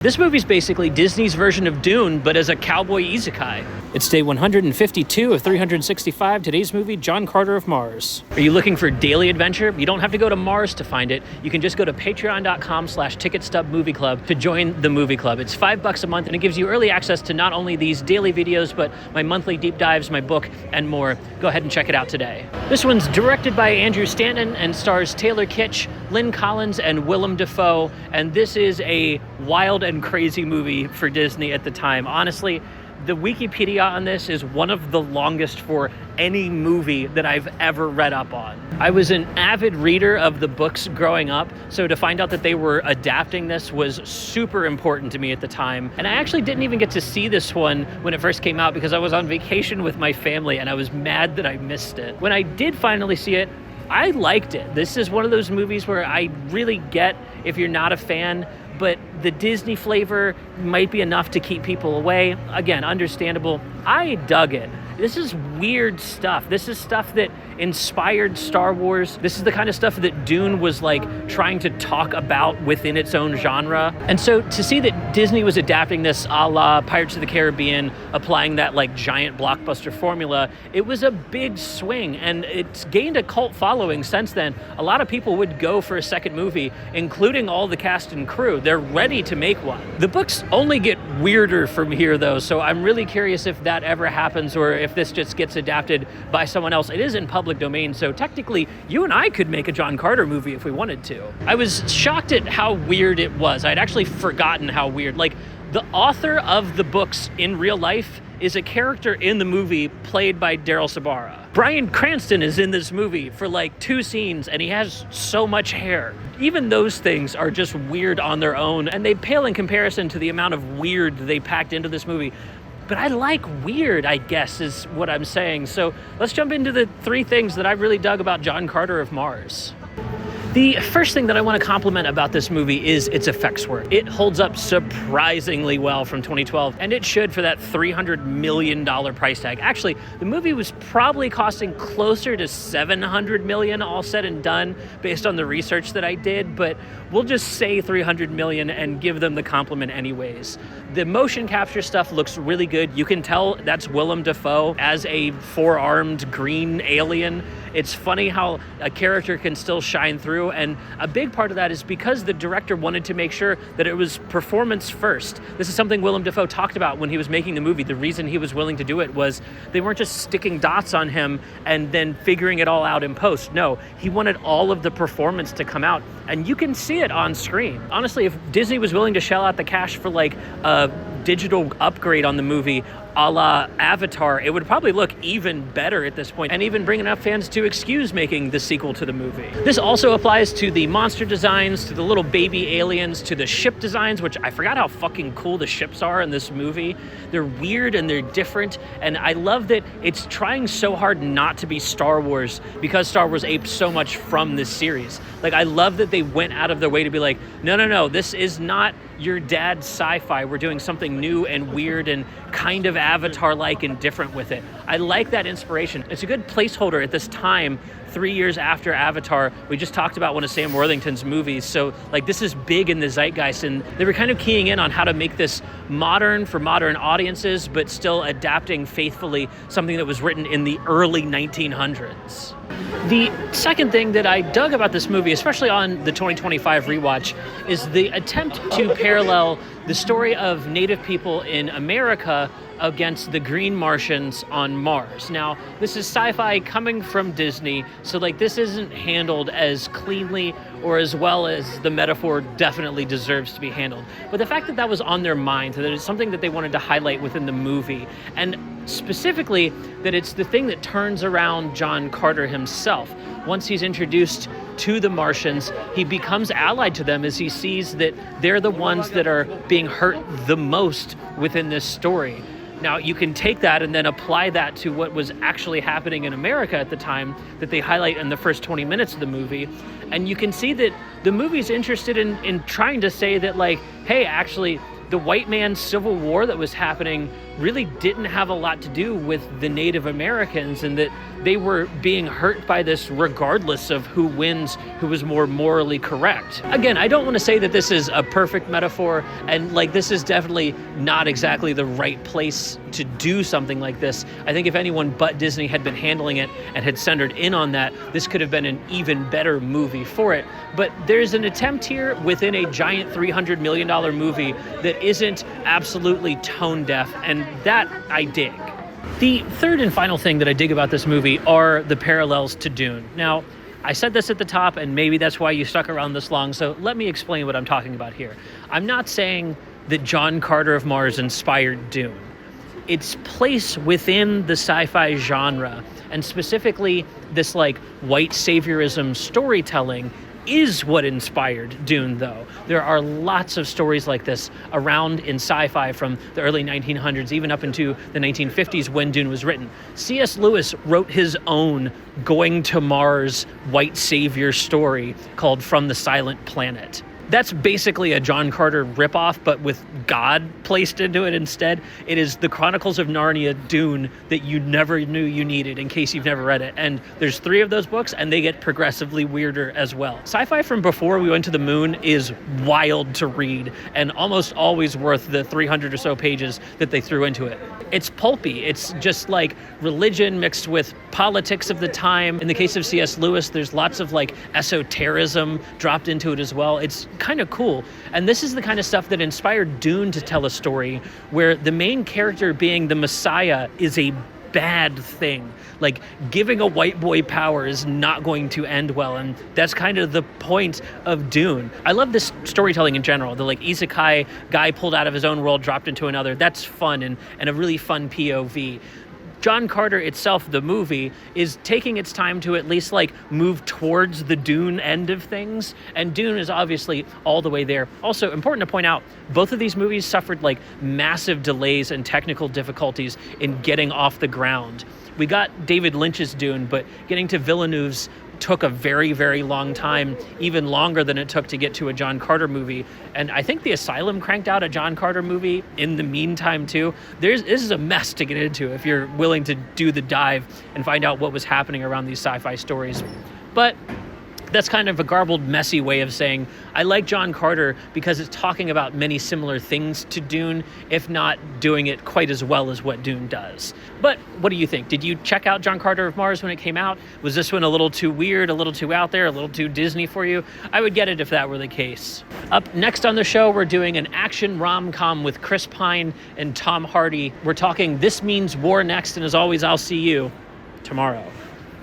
This movie's basically Disney's version of Dune, but as a cowboy isekai. It's day 152 of 365. Today's movie, John Carter of Mars. Are you looking for daily adventure? You don't have to go to Mars to find it. You can just go to patreon.com/ticketstubmovieclub to join the movie club. It's $5 a month, and it gives you early access to not only these daily videos, but my monthly deep dives, my book, and more. Go ahead and check it out today. This one's directed by Andrew Stanton and stars Taylor Kitsch, Lynn Collins, and Willem Dafoe. And this is a wild and crazy movie for Disney at the time. Honestly, the Wikipedia on this is one of the longest for any movie that I've ever read up on. I was an avid reader of the books growing up, so to find out that they were adapting this was super important to me at the time. And I actually didn't even get to see this one when it first came out because I was on vacation with my family and I was mad that I missed it. When I did finally see it, I liked it. This is one of those movies where I really get if you're not a fan, but the Disney flavor might be enough to keep people away. Again, understandable. I dug it. This is weird stuff. This is stuff that inspired Star Wars. This is the kind of stuff that Dune was like trying to talk about within its own genre. And so to see that Disney was adapting this a la Pirates of the Caribbean, applying that like giant blockbuster formula, it was a big swing and it's gained a cult following since then. A lot of people would go for a second movie, including all the cast and crew. They're ready to make one. The books only get weirder from here though, so I'm really curious if that ever happens or if this just gets adapted by someone else. It is in public domain, so technically you and I could make a John Carter movie if we wanted to. I was shocked at how weird it was. I'd actually forgotten how weird. Like, the author of the books in real life is a character in the movie played by Daryl Sabara. Bryan Cranston is in this movie for like 2 scenes and he has so much hair. Even those things are just weird on their own and they pale in comparison to the amount of weird they packed into this movie. But I like weird, I guess, is what I'm saying. So let's jump into the 3 things that I really dug about John Carter of Mars. The first thing that I want to compliment about this movie is its effects work. It holds up surprisingly well from 2012, and it should for that $300 million price tag. Actually, the movie was probably costing closer to $700 million all said and done based on the research that I did, but we'll just say $300 million and give them the compliment anyways. The motion capture stuff looks really good. You can tell that's Willem Dafoe as a 4-armed green alien. It's funny how a character can still shine through, and a big part of that is because the director wanted to make sure that it was performance first. This is something Willem Dafoe talked about when he was making the movie. The reason he was willing to do it was they weren't just sticking dots on him and then figuring it all out in post. No, he wanted all of the performance to come out, and you can see it on screen. Honestly, if Disney was willing to shell out the cash for like a digital upgrade on the movie a la Avatar, it would probably look even better at this point and even bring enough fans to excuse making the sequel to the movie. This also applies to the monster designs, to the little baby aliens, to the ship designs, which I forgot how fucking cool the ships are in this movie. They're weird and they're different, and I love that it's trying so hard not to be Star Wars because Star Wars aped so much from this series. Like, I love that they went out of their way to be like, no, this is not your dad's sci-fi. We're doing something new and weird and kind of Avatar-like and different with it. I like that inspiration. It's a good placeholder at this time, 3 years after Avatar. We just talked about one of Sam Worthington's movies, so like this is big in the zeitgeist, and they were kind of keying in on how to make this modern for modern audiences, but still adapting faithfully something that was written in the early 1900s. The second thing that I dug about this movie, especially on the 2025 rewatch, is the attempt to parallel the story of Native people in America against the green Martians on Mars. Now, this is sci-fi coming from Disney, so like this isn't handled as cleanly or as well as the metaphor definitely deserves to be handled. But the fact that that was on their mind, that it's something that they wanted to highlight within the movie, and specifically that it's the thing that turns around John Carter himself. Once he's introduced to the Martians, he becomes allied to them as he sees that they're the ones that are being hurt the most within this story. Now, you can take that and then apply that to what was actually happening in America at the time that they highlight in the first 20 minutes of the movie. And you can see that the movie's interested in trying to say that, like, hey, actually, the white man's civil war that was happening really didn't have a lot to do with the Native Americans, and that they were being hurt by this regardless of who wins, who was more morally correct. Again, I don't want to say that this is a perfect metaphor, and like this is definitely not exactly the right place to do something like this. I think if anyone but Disney had been handling it and had centered in on that, this could have been an even better movie for it. But there's an attempt here within a giant $300 million movie that isn't absolutely tone deaf, and that I dig. The third and final thing that I dig about this movie are the parallels to Dune. Now, I said this at the top, and maybe that's why you stuck around this long, so let me explain what I'm talking about here. I'm not saying that John Carter of Mars inspired Dune. Its place within the sci-fi genre, and specifically this like white saviorism storytelling, is what inspired Dune, though. There are lots of stories like this around in sci-fi from the early 1900s, even up into the 1950s when Dune was written. C.S. Lewis wrote his own going to Mars white savior story called From the Silent Planet. That's basically a John Carter ripoff, but with God placed into it instead. It is the Chronicles of Narnia Dune that you never knew you needed, in case you've never read it. And there's 3 of those books, and they get progressively weirder as well. Sci-fi from before we went to the moon is wild to read, and almost always worth the 300 or so pages that they threw into it. It's pulpy. It's just like religion mixed with politics of the time. In the case of C.S. Lewis, there's lots of like esotericism dropped into it as well. It's kind of cool. And this is the kind of stuff that inspired Dune to tell a story where the main character being the Messiah is a bad thing. Like, giving a white boy power is not going to end well, and that's kind of the point of Dune. I love this storytelling in general. The like isekai guy pulled out of his own world, dropped into another. That's fun and a really fun POV. John Carter itself, the movie, is taking its time to at least like move towards the Dune end of things, and Dune is obviously all the way there. Also, important to point out, both of these movies suffered like massive delays and technical difficulties in getting off the ground. We got David Lynch's Dune, but getting to Villeneuve's took a very, very long time, even longer than it took to get to a John Carter movie. And I think The Asylum cranked out a John Carter movie in the meantime too. This is a mess to get into if you're willing to do the dive and find out what was happening around these sci-fi stories. But that's kind of a garbled, messy way of saying I like John Carter because it's talking about many similar things to Dune, if not doing it quite as well as what Dune does. But what do you think? Did you check out John Carter of Mars when it came out? Was this one a little too weird, a little too out there, a little too Disney for you? I would get it if that were the case. Up next on the show, we're doing an action rom-com with Chris Pine and Tom Hardy. We're talking This Means War next, and as always, I'll see you tomorrow.